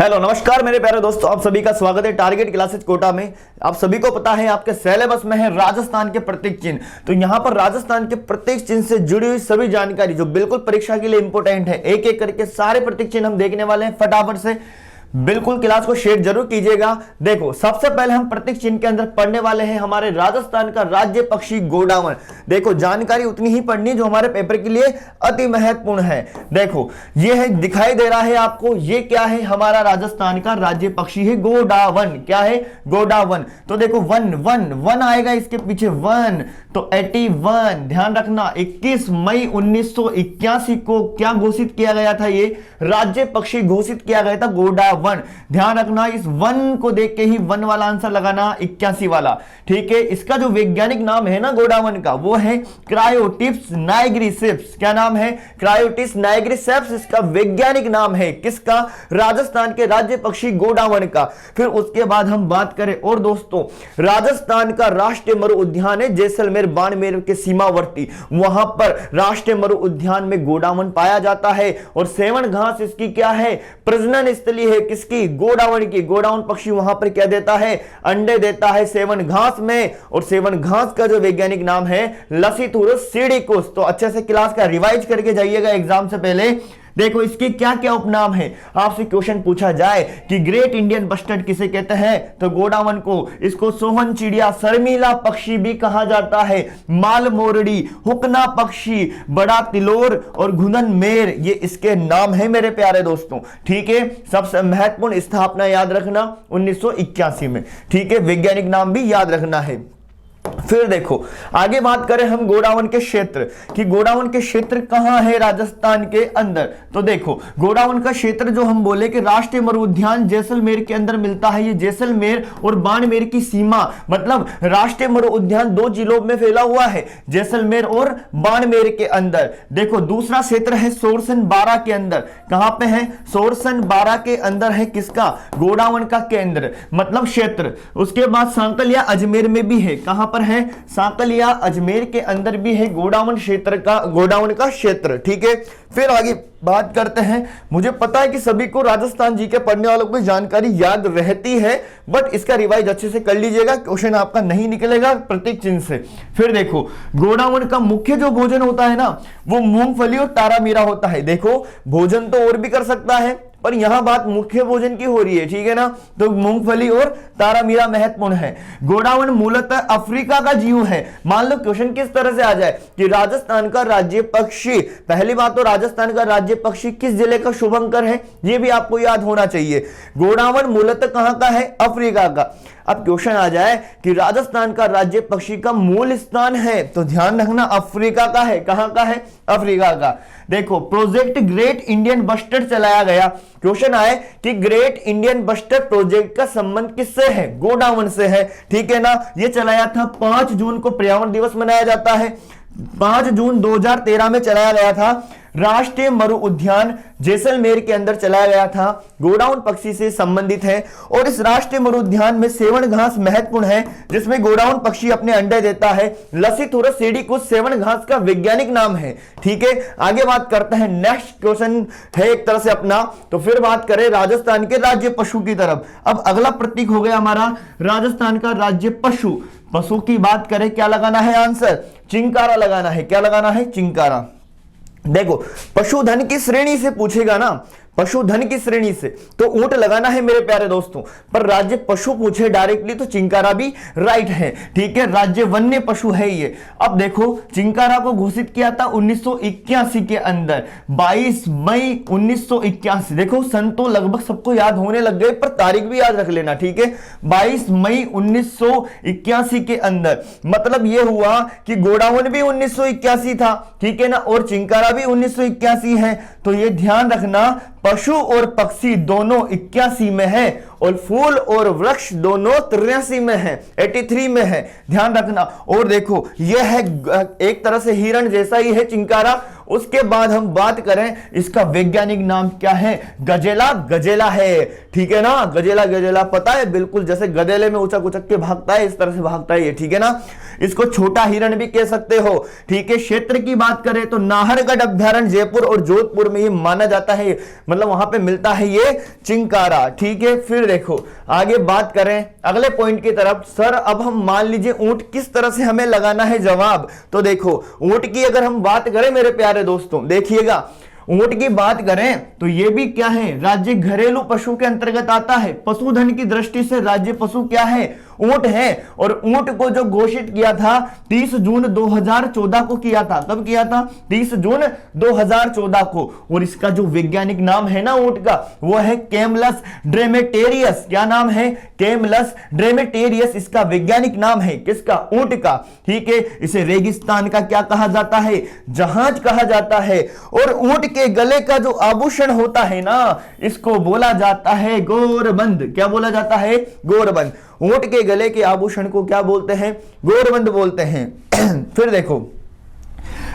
Hello नमस्कार मेरे प्यारे दोस्तों, आप सभी का स्वागत है टारगेट क्लासेस कोटा में। आप सभी को पता है आपके सिलेबस में है राजस्थान के प्रत्येक चिन्ह। तो यहां पर राजस्थान के प्रत्येक चिन्ह से जुड़ी हुई सभी जानकारी जो बिल्कुल परीक्षा के लिए इंपॉर्टेंट है, एक एक करके सारे प्रत्येक चिन्ह हम देखने वाले हैं। फटाफट से बिल्कुल क्लास को शेयर जरूर कीजिएगा। देखो, सबसे पहले हम प्रत्येक चिन्ह के अंदर पढ़ने वाले हैं हमारे राजस्थान का राज्य पक्षी गोडावन। देखो, जानकारी उतनी ही पढ़नी जो हमारे पेपर के लिए अति महत्वपूर्ण है। देखो, ये है, दिखाई दे रहा है आपको, ये क्या है, हमारा राजस्थान का राज्य पक्षी है गोडावन। क्या है? गोडावन। तो देखो, वन वन वन आएगा इसके पीछे, वन तो 81। ध्यान रखना, 21 मई 1981 को क्या घोषित किया गया था? ये राज्य पक्षी घोषित किया गया था गोडावन। ध्यान रखना, इस वन को देख के ही वन वाला आंसर लगाना, 81 वाला। ठीक है, इसका जो वैज्ञानिक नाम है ना गोडावन का, वो है क्रायोटिप्स नाइग्रिसेप्स। क्या नाम है? क्रायोटिप्स नाइग्रिसेप्स इसका वैज्ञानिक नाम है। किसका? राजस्थान के राज्य पक्षी गोडावन का। फिर उसके बाद हम बात करें और दोस्तों, राजस्थान का राष्ट्रीय मरु उद्यान है जैसलमेर बाड़मेर के सीमावर्ती, वहां पर राष्ट्रीय मरु उद्यान में गोडावन पाया जाता है। और सेवन घास इसकी क्या है? प्रजनन स्थली है। किसकी? गोडावन की। गोडावन पक्षी वहां पर क्या देता है? अंडे देता है सेवन घास में। और सेवन घास का जो वैज्ञानिक नाम है लसिथुरस सिडिकुस। तो अच्छे से क्लास का रिवाइज करके जाइएगा एग्जाम से पहले। देखो, इसके क्या क्या उपनाम है। आपसे क्वेश्चन पूछा जाए कि ग्रेट इंडियन बस्टर्ड किसे कहते हैं, तो गोडावन को। इसको सोहन चिड़िया, शर्मिला पक्षी भी कहा जाता है, माल मोरडी, हुकना पक्षी, बड़ा तिलोर और घुनन मेर, ये इसके नाम है मेरे प्यारे दोस्तों। ठीक है, सबसे महत्वपूर्ण स्थापना याद रखना 1981 में। ठीक है, वैज्ञानिक नाम भी याद रखना है। फिर देखो, आगे बात करें हम गोडावन के क्षेत्र कि गोडावन के क्षेत्र कहां है राजस्थान के अंदर। तो देखो, गोडावन का क्षेत्र जो हम बोले कि राष्ट्रीय मरु उद्यान जैसलमेर के अंदर मिलता है। ये जैसलमेर और बाड़मेर की सीमा, मतलब राष्ट्रीय मरु उद्यान दो जिलों में फैला हुआ है, जैसलमेर और बाड़मेर के अंदर। देखो, दूसरा क्षेत्र है सोरसन बारा के अंदर। कहां पे है? सोरसन बारा के अंदर है। किसका? गोडावन का केंद्र मतलब क्षेत्र। उसके बाद सांकलिया अजमेर में भी है। कहां पर है? सांकलिया अजमेर के अंदर भी है गोडावन क्षेत्र का, गोडावन का क्षेत्र। ठीक है, फिर आगे बात करते हैं। मुझे पता है कि सभी को राजस्थान जी के पढ़ने वालों को जानकारी याद रहती है, बट इसका रिवाइज अच्छे से कर लीजिएगा, क्वेश्चन आपका नहीं निकलेगा प्रत्येक चिन्ह से। फिर देखो, गोडावन का मुख्य जो भोजन होता है ना, वो मूंगफली और तारा मीरा होता है। देखो, भोजन तो और भी कर सकता है, पर यहां बात मुख्य भोजन की हो रही है। ठीक है ना, तो मूंगफली और तारा मीरा महत्वपूर्ण है। गोडावन मूलतः अफ्रीका का जीव है। मान लो क्वेश्चन किस तरह से आ जाए कि राजस्थान का राज्य पक्षी, पहली बात तो राजस्थान का राज्य पक्षी किस जिले का शुभंकर है, यह भी आपको याद होना चाहिए। गोडावन मूलतः कहां का है? अफ्रीका का। अब क्वेश्चन आ जाए कि राजस्थान का राज्य पक्षी का मूल स्थान है, तो ध्यान रखना अफ्रीका का है। कहां का है? अफ्रीका का। देखो, प्रोजेक्ट ग्रेट इंडियन बस्टर्ड चलाया गया। क्वेश्चन आए कि ग्रेट इंडियन बस्टर्ड प्रोजेक्ट का संबंध किससे है? गोडावन से है। ठीक है ना, यह चलाया था 5 जून को, पर्यावरण दिवस मनाया जाता है। 5 जून 2013 में चलाया गया था। राष्ट्रीय मरु उद्यान जैसलमेर के अंदर चलाया गया था। गोडावन पक्षी से संबंधित है। और इस राष्ट्रीय मरु उद्यान में सेवन घास महत्वपूर्ण है, जिसमें गोडावन पक्षी अपने अंडे देता है। लसिथुरस सिडिकुस सेवन घास का वैज्ञानिक नाम है। ठीक है, आगे बात करते हैं। नेक्स्ट क्वेश्चन है एक तरह से अपना। तो फिर बात करें राजस्थान के राज्य पशु की तरफ। अब अगला प्रतीक हो गया हमारा राजस्थान का राज्य पशु। पशु की बात करें, क्या लगाना है आंसर? चिंकारा लगाना है। क्या लगाना है? चिंकारा। देखो, पशुधन की श्रेणी से पूछेगा ना, पशुधन की श्रेणी से तो ऊंट लगाना है मेरे प्यारे दोस्तों, पर राज्य पशु पूछे डायरेक्टली तो चिंकारा भी राइट है। ठीक है, राज्य वन्य पशु है ये। अब देखो, चिंकारा को घोषित किया था 1981 के अंदर, 22 मई 1981। देखो, सन तो लगभग सबको याद होने लग गए, पर तारीख भी याद रख लेना। ठीक है, 22 मई 1981 के अंदर। मतलब यह हुआ कि गोडावन भी 1981 था। ठीक है ना, और चिंकारा भी 1981 है। तो यह ध्यान रखना, पशु और पक्षी दोनों 81 में है और फूल और वृक्ष दोनों 83 में है, 83 में है, ध्यान रखना। और देखो यह है एक तरह से हिरण जैसा ही है चिंकारा। उसके बाद हम बात करें इसका वैज्ञानिक नाम क्या है, गजेला गजेला है, ठीक है ना, गजेला गजेला पता है, बिल्कुल जैसे गधेले में उचक उचक के भागता है इस तरह से भागता है ये, ठीक है ना। इसको छोटा हिरण भी कह सकते हो, ठीक है। क्षेत्र की बात करें तो नाहरगढ़ अभ्यारण्य जयपुर और जोधपुर में ये माना जाता है, मतलब वहां पे मिलता है ये चिंकारा, ठीक है। फिर देखो आगे बात करें अगले पॉइंट की तरफ। सर अब हम मान लीजिए ऊंट किस तरह से हमें लगाना है जवाब, तो देखो ऊंट की अगर हम बात करें मेरे प्यारे दोस्तों, देखिएगा ऊंट की बात करें तो ये भी क्या है, राज्य घरेलू पशु के अंतर्गत आता है। पशुधन की दृष्टि से राज्य पशु क्या है, ऊंट है। और ऊंट को जो घोषित किया था 30 जून 2014 को किया था, कब किया था, 30 जून 2014 को। और इसका जो वैज्ञानिक नाम है ना ऊंट का, वो है कैमलस ड्रेमेटेरियस। क्या नाम है, कैमलस ड्रेमेटेरियस इसका वैज्ञानिक नाम है, किसका, ऊंट का, ठीक है। इसे रेगिस्तान का क्या कहा जाता है, जहाज कहा जाता है। और ऊंट के गले का जो आभूषण होता है ना, इसको बोला जाता है गोरबंद। क्या बोला जाता है, गोरबंद। ऊंट के गले के आभूषण को क्या बोलते हैं, गोरबंद बोलते हैं। फिर देखो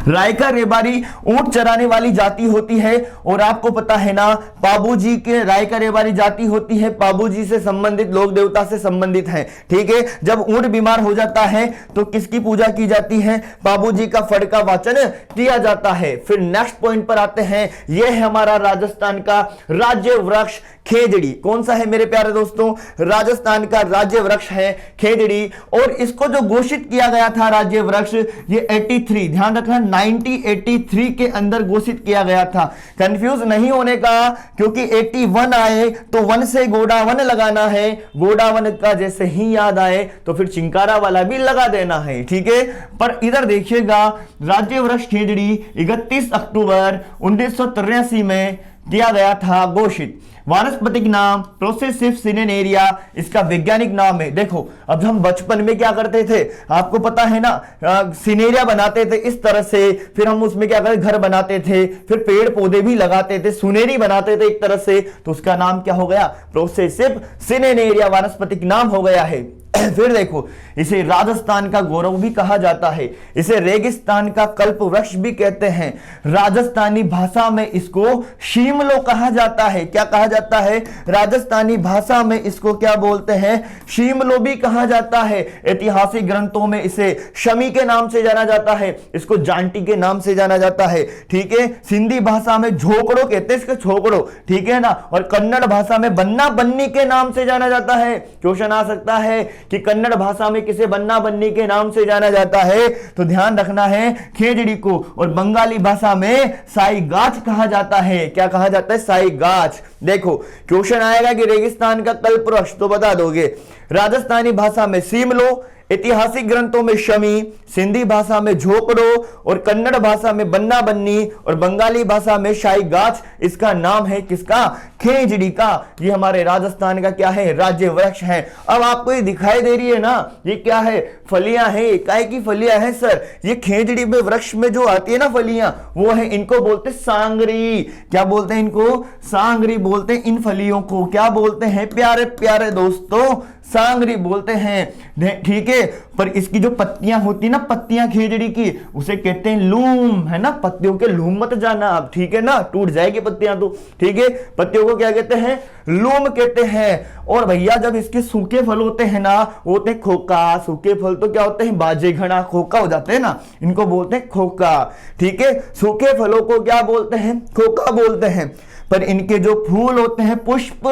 रायका रेबारी ऊंट चराने वाली जाति होती है। और आपको पता है ना पाबूजी के रायका रेबारी जाति होती है, पाबूजी से संबंधित, लोक देवता से संबंधित है, ठीक है। जब ऊंट बीमार हो जाता है तो किसकी पूजा की जाती है, पाबूजी का फड़ का वाचन किया जाता है। फिर नेक्स्ट पॉइंट पर आते हैं, यह है हमारा राजस्थान का राज्य वृक्ष खेजड़ी। कौन सा है मेरे प्यारे दोस्तों, राजस्थान का राज्य वृक्ष है खेजड़ी। और इसको जो घोषित किया गया था राज्य वृक्ष, ये 83, ध्यान रखना 1983 के अंदर घोषित किया गया था। कंफ्यूज नहीं होने का, क्योंकि 81 आए तो 1 से गोडावन लगाना है, गोडावन का जैसे ही याद आए तो फिर चिंकारा वाला भी लगा देना है, ठीक है। पर इधर देखिएगा राज्य वृक्ष खेजड़ी 31 अक्टूबर 1983 में किया गया था घोषित। वानस्पतिक नाम प्रोसेसिव सिनेनेरिया इसका वैज्ञानिक नाम है। देखो अब हम बचपन में क्या करते थे, आपको पता है ना, सिनेरिया बनाते थे इस तरह से, फिर हम उसमें क्या करते, घर बनाते थे, फिर पेड़ पौधे भी लगाते थे, सुनेरी बनाते थे एक तरह से, तो उसका नाम क्या हो गया, प्रोसेसिव सिनेनेरिया वानस्पतिक नाम हो गया है। फिर देखो इसे राजस्थान का गौरव भी कहा जाता है, इसे रेगिस्तान का कल्प वृक्ष भी कहते हैं। राजस्थानी भाषा में इसको शिमलो कहा जाता है। क्या कहा जाता है, राजस्थानी भाषा में इसको क्या बोलते हैं, शिमलो भी कहा जाता है। ऐतिहासिक ग्रंथों में इसे शमी के नाम से जाना जाता है, इसको जांटी के नाम से जाना जाता है, ठीक है। सिंधी भाषा में झोकड़ो कहते हैं इसको, छोकड़ो, ठीक है ना। और कन्नड़ भाषा में बन्ना बन्नी के नाम से जाना जाता है। क्वेश्चन आ सकता है कि कन्नड़ भाषा में किसे बन्ना बन्नी के नाम से जाना जाता है, तो ध्यान रखना है खेजड़ी को। और बंगाली भाषा में साई गाछ कहा जाता है। क्या कहा जाता है, साई गाछ। देखो क्वेश्चन आएगा कि रेगिस्तान का कल्प वृक्ष, तो बता दोगे। राजस्थानी भाषा में सीमलो, ऐतिहासिक ग्रंथों में शमी, सिंधी भाषा में झोपड़ो और कन्नड़ भाषा में बन्ना बन्नी और बंगाली भाषा में शाही गाछ इसका नाम है, किसका, खेजड़ी का। ये हमारे राजस्थान का क्या है, राज्य वृक्ष है। अब आपको ये दिखाई दे रही है ना, ये क्या है, फलियां है। काय की फलियां है सर, ये खेजड़ी में वृक्ष में जो आती है ना फलियां, वो है, इनको बोलते सांगरी। क्या बोलते हैं इनको, सांगरी बोलते हैं। इन फलियों को क्या बोलते हैं प्यारे प्यारे दोस्तों, सांगरी बोलते हैं, ठीक है। पर इसकी जो पत्तियां होती ना, पत्तियां खेजड़ी की, उसे कहते हैं लूम, है ना। पत्तियों के लूम मत जाना आप, ठीक है ना, टूट जाएगी पत्तियां तो, ठीक है। पत्तियों को क्या कहते हैं, लूम कहते हैं। और भैया जब इसके सूखे फल होते हैं ना, होते हैं खोका। सूखे फल तो क्या होते हैं, बाजे घना खोका हो जाते हैं ना, इनको बोलते हैं खोका, ठीक है। सूखे फलों को क्या बोलते हैं, खोका बोलते हैं। पर इनके जो फूल होते हैं, पुष्प,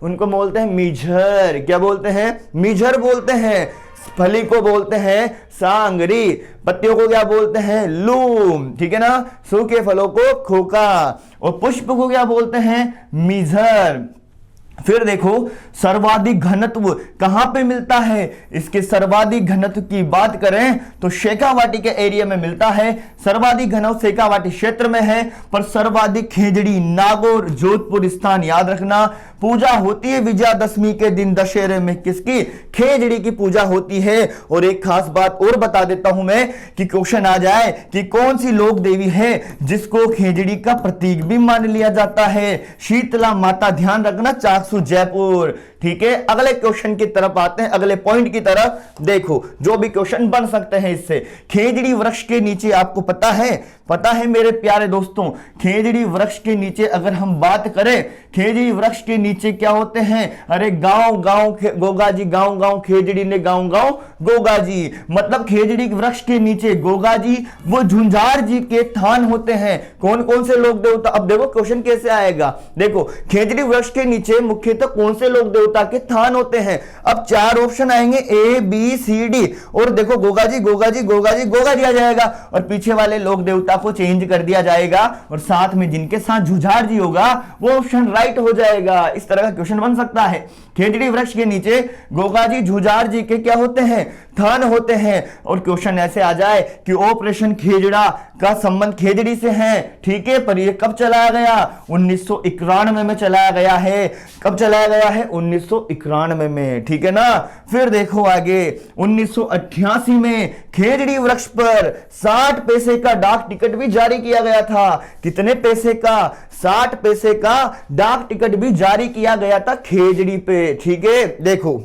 उनको बोलते हैं मिझर। क्या बोलते हैं, मिझर बोलते हैं। फली को बोलते हैं सांगरी, पत्तियों को क्या बोलते हैं, लूम, ठीक है ना। सूखे फलों को खोका और पुष्प को क्या बोलते हैं, मिझर। फिर देखो सर्वाधिक घनत्व कहां पे मिलता है, इसके सर्वाधिक घनत्व की बात करें तो शेखावाटी के एरिया में मिलता है। सर्वाधिक घनत्व शेखावाटी क्षेत्र में है। पर सर्वाधिक खेजड़ी नागौर जोधपुर स्थान याद रखना। पूजा होती है विजयादशमी के दिन दशहरे में, किसकी, खेजड़ी की पूजा होती है। और एक खास बात और बता देता हूं मैं कि क्वेश्चन आ जाए कि कौन सी लोक देवी है जिसको खेजड़ी का प्रतीक भी मान लिया जाता है, शीतला माता। ध्यान रखना, चाक जाक्सू जयपुर। ठीक है, अगले क्वेश्चन की तरफ आते हैं, अगले पॉइंट की तरफ। देखो जो भी क्वेश्चन बन सकते हैं इससे। खेजड़ी वृक्ष के नीचे आपको पता है मेरे प्यारे दोस्तों, खेजड़ी वृक्ष के नीचे अगर हम बात करें, खेजड़ी वृक्ष के नीचे क्या होते हैं? अरे गांव गांव गोगा जी, गांव गांव खेजड़ी ने गांव गांव गोगा जी। मतलब खेजड़ी वृक्ष के नीचे गोगा जी वो झुंझार जी के थान होते हैं। कौन कौन से लोक देवता? अब देखो क्वेश्चन कैसे आएगा। देखो खेजड़ी वृक्ष के नीचे मुख्यतः कौन से लोक देवता के थान होते हैं? अब 4 ऑप्शन आएंगे, ए बी सी डी, और देखो गोगा जी गोगा जी गोगा जी गोगा दिया जाएगा और पीछे वाले लोक देवता को चेंज कर दिया जाएगा और साथ में जिनके साथ झुंझार जी होगा वो ऑप्शन राइट हो जाएगा। इस तरह का क्वेश्चन बन सकता है। खेजड़ी वृक्ष के नीचे गोगा जी झुंझार जी के क्या होते हैं? थान होते हैं। और क्वेश्चन ऐसे आ जाए कि ऑपरेशन खेजड़ा का संबंध खेजड़ी से है। ठीक है, पर यह कब चलाया गया? 1991 में चलाया गया है। कब चलाया गया है? 1991 में। ठीक है ना। फिर देखो आगे, 1988 में खेजड़ी वृक्ष पर 60 पैसे का डाक टिकट भी जारी किया गया था। कितने पैसे का? 60 पैसे का डाक टिकट भी जारी किया गया था खेजड़ी पे। ठीक है, देखो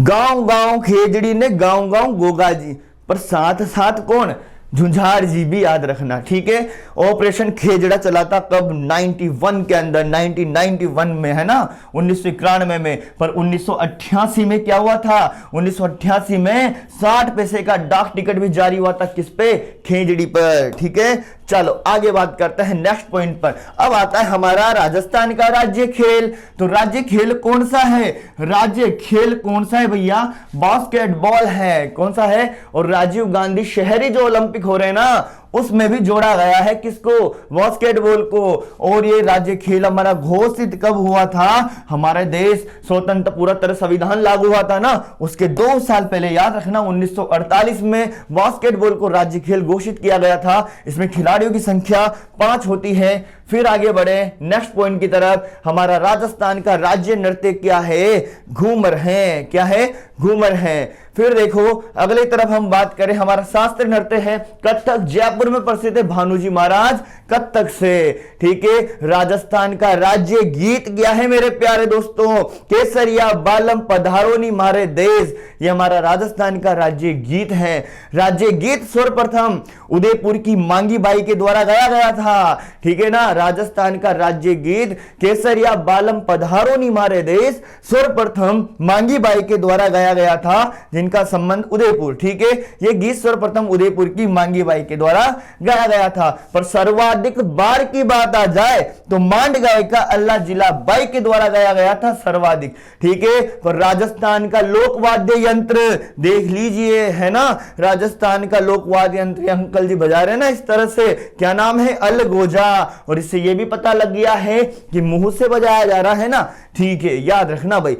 गांव गांव खेजड़ी ने गांव गांव गोगा जी, पर साथ साथ कौन? झुंझार जी भी याद रखना। ठीक है, ऑपरेशन खेजड़ा चला था कब? 91 के अंदर, 1991 में, है ना, 1991 में। पर 1988 में क्या हुआ था? 1988 में 60 पैसे का डाक टिकट भी जारी हुआ था। किस पे? खेजड़ी पर। ठीक है, चलो आगे बात करते हैं नेक्स्ट पॉइंट पर। अब आता है हमारा राजस्थान का राज्य खेल। तो राज्य खेल कौन सा है? राज्य खेल कौन सा है भैया? बास्केटबॉल है। कौन सा है? और राजीव गांधी शहरी जो ओलंपिक हो रहे हैं ना, उसमें भी जोड़ा गया है किसको? बास्केटबॉल को। और ये राज्य खेल हमारा घोषित कब हुआ था? हमारे देश स्वतंत्र पूरा तरह संविधान लागू हुआ था ना, उसके 2 साल पहले, याद रखना, 1948 में बास्केटबॉल को राज्य खेल घोषित किया गया था। इसमें खिलाड़ियों की संख्या 5 होती है। फिर आगे बढ़े नेक्स्ट पॉइंट की तरफ। हमारा राजस्थान का राज्य नृत्य क्या है? घूमर है। क्या है? घूमर है। फिर देखो अगली तरफ हम बात करें, हमारा शास्त्रीय नृत्य है कथक। जयपुर में प्रसिद्ध है भानुजी महाराज कथक से। ठीक है, राजस्थान का राज्य गीत क्या है मेरे प्यारे दोस्तों? केसरिया बालम पधारोनी मारे देश। ये हमारा राजस्थान का राज्य गीत है। राज्य गीत सर्वप्रथम उदयपुर की मांगी बाई के द्वारा गाया गया था। ठीक है ना, राजस्थान का राज्य गीत केसरिया बालम पधारोनी मारे देश सर्वप्रथम मांगी बाई के द्वारा गाया गया था, जिनका संबंध उदयपुर। ठीक है, यह गीत सर्वप्रथम उदयपुर की मांगी बाई के द्वारा गाया गया था। पर सर्वाधिक बार की बात आ जाए तो मांड गायिका अल्लाह जिला बाई के द्वारा गाया गया था सर्वाधिक। ठीक है, पर राजस्थान का लोकवाद्य यंत्र देख लीजिए, है ना, राजस्थान का लोकवाद्य यंत्र अंकल जी बजा रहे हैं ना इस तरह से, क्या नाम है? अलगोजा। और इससे यह भी पता लग गया है कि मुंह से बजाया जा रहा है ना। ठीक है, याद रखना भाई।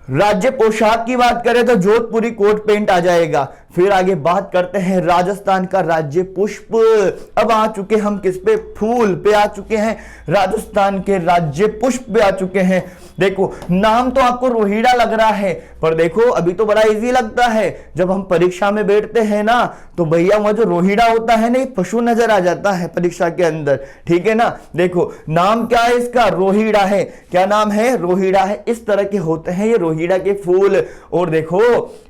राज्य पोशाक की बात करें तो जोधपुरी कोट पेंट आ जाएगा। फिर आगे बात करते हैं राजस्थान का राज्य पुष्प। अब आ चुके हम किस पे? फूल पे आ चुके हैं। राजस्थान के राज्य पुष्प पे आ चुके हैं। देखो नाम तो आपको रोहिड़ा लग रहा है, पर देखो अभी तो बड़ा इजी लगता है। जब हम परीक्षा में बैठते हैं ना तो भैया वह जो रोहिड़ा होता है ना, पशु नजर आ जाता है परीक्षा के अंदर। ठीक है ना, देखो नाम क्या है इसका? रोहिड़ा है। क्या नाम है? रोहिड़ा है। इस तरह के होते हैं ये रोहिड़ा के फूल। और देखो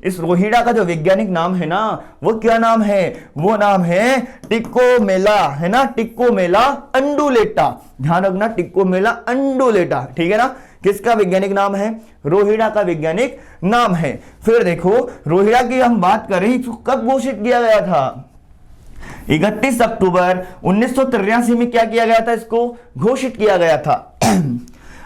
इस रोहिड़ा का जो वैज्ञानिक नाम है ना, वो क्या नाम है? वो नाम है टिकोमेला, है ना, टिकोमेला अंडुलेटा। ध्यान रखना, टिकोमेला अंडुलेटा। ठीक है ना, किसका वैज्ञानिक नाम है? रोहिड़ा का वैज्ञानिक नाम है। फिर देखो रोहिड़ा की हम बात करें, इसको कब घोषित किया गया था? 31 अक्टूबर 1983 में क्या किया गया था? इसको घोषित किया गया था।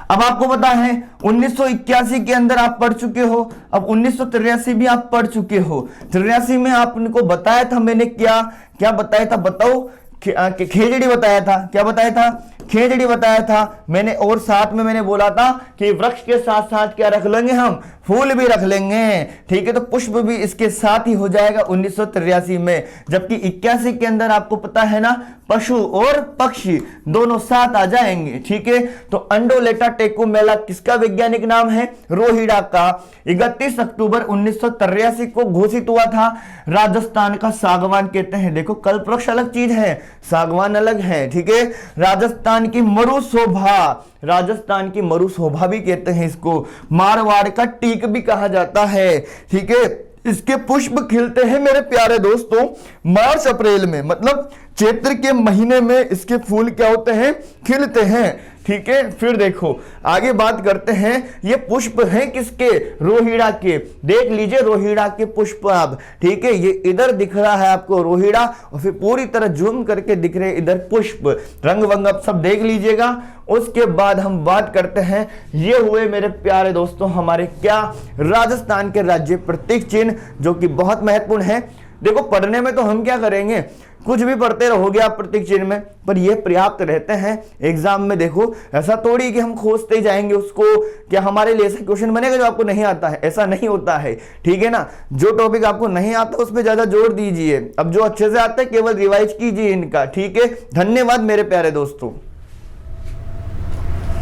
अब आपको पता है 1981 के अंदर आप पढ़ चुके हो, अब 1983 भी आप पढ़ चुके हो। 83 में आपको बताया था मैंने, क्या क्या बताया था बताओ? खेजड़ी बताया था। क्या बताया था? खेजड़ी बताया था मैंने। और साथ में मैंने बोला था कि वृक्ष के साथ साथ क्या रख लेंगे हम? फूल भी रख लेंगे। ठीक है, तो पुष्प भी इसके साथ ही हो जाएगा 1983 में। जबकि 81 के अंदर आपको पता है ना, पशु और पक्षी दोनों साथ आ जाएंगे। ठीक है, तो अंडोलेटा टेकोमेला किसका वैज्ञानिक नाम है? रोहिड़ा का। 31 अक्टूबर 1983 को घोषित हुआ था। राजस्थान का सागवान कहते हैं। देखो कल्पवृक्ष अलग चीज है, सागवान अलग है। ठीक है, राजस्थान राजस्थान की मरुशोभा, राजस्थान की मरुशोभा भी कहते हैं इसको, मारवाड़ का टीक भी कहा जाता है। ठीक है, इसके पुष्प खिलते हैं मेरे प्यारे दोस्तों मार्च अप्रैल में, मतलब चैत्र के महीने में इसके फूल क्या होते हैं, खिलते हैं। ठीक है, फिर देखो आगे बात करते हैं, ये पुष्प हैं किसके, रोहिड़ा के। देख लीजिए रोहिड़ा के पुष्प आप। ठीक है, ये इधर दिख रहा है आपको रोहिड़ा, और फिर पूरी तरह जूम करके दिख रहे इधर पुष्प, रंग वंग आप सब देख लीजिएगा। उसके बाद हम बात करते हैं, ये हुए मेरे प्यारे दोस्तों हमारे क्या, राजस्थान के राज्य प्रतीक चिन्ह, जो कि बहुत महत्वपूर्ण है। देखो पढ़ने में तो हम क्या करेंगे, कुछ भी पढ़ते रहोगे आप प्रतीक चिन्ह में, पर ये पर्याप्त रहते हैं एग्जाम में। देखो ऐसा थोड़ी कि हम खोजते ही जाएंगे उसको, क्या हमारे लिए ऐसा क्वेश्चन बनेगा जो आपको नहीं आता है, ऐसा नहीं होता है। ठीक है ना, जो टॉपिक आपको नहीं आता उस पर ज्यादा जोर दीजिए, अब जो अच्छे से आता है केवल रिवाइज कीजिए इनका। ठीक है, धन्यवाद मेरे प्यारे दोस्तों।